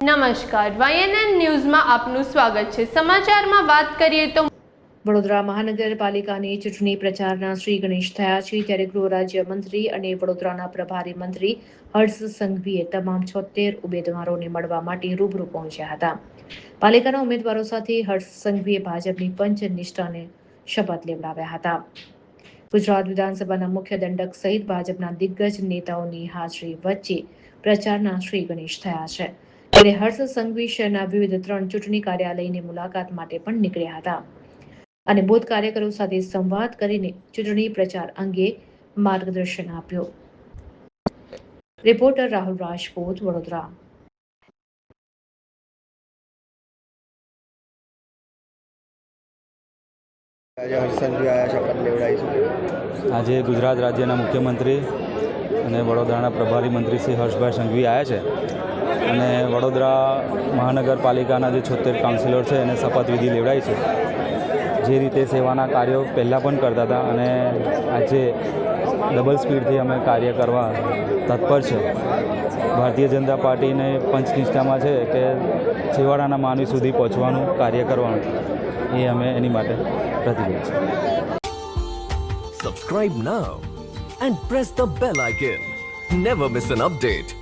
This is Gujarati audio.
નમસ્કાર, YNN ન્યૂઝમાં આપનું સ્વાગત છે। સમાચારમાં વાત કરીએ તો વડોદરા મહાનગરપાલિકાની ચૂંટણી પ્રચારના શ્રી ગણેશ થયા છે, ત્યારે ગૃહ રાજ્ય મંત્રી અને વડોદરાના પ્રભારી મંત્રી હર્ષ સંઘવીએ તમામ 76 ઉમેદવારોને મળવા માટે રૂબરૂ પહોંચ્યા હતા। પાલિકાના ઉમેદવારો સાથે હર્ષ સંઘવીએ ભાજપની પંચ નિષ્ઠાને શપથ લેવડાવ્યા હતા। ગુજરાત વિધાનસભાના મુખ્ય દંડક સહિત ભાજપના દિગ્ગજ નેતાઓની હાજરી વચ્ચે પ્રચારના શ્રી ગણેશ થયા છે, ત્યારે હર્ષ સંઘવી શહેરના વિવિધ 3 ચૂંટણી કાર્યાલયની મુલાકાત માટે પણ નીકળ્યા હતા અને બૂથ કાર્યકરો સાથે સંવાદ કરીને ચૂંટણી પ્રચાર અંગે માર્ગદર્શન આપ્યું। રિપોર્ટર રાહુલ રાજપૂત, વડોદરા। આજે ગુજરાત રાજ્યના મુખ્યમંત્રી અને વડોદરાના પ્રભારી મંત્રી શ્રી હર્ષભાઈ સંઘવી આવ્યા છે અને વડોદરા મહાનગરપાલિકાના જે 76 કાઉન્સિલર છે એને શપથવિધિ લેવડાવી છે। જે રીતે સેવાના કાર્યો પહેલાં પણ કરતા હતા અને આજે ડબલ સ્પીડથી અમે કાર્ય કરવા તત્પર છે। ભારતીય જનતા પાર્ટીને પંચનિષ્ઠામાં છે કે છેવાડાના માનવી સુધી પહોંચવાનું કાર્ય કરવાનું, એ અમે એની માટે પ્રતિબદ્ધ છે। Subscribe now and press the bell icon. Never miss an update.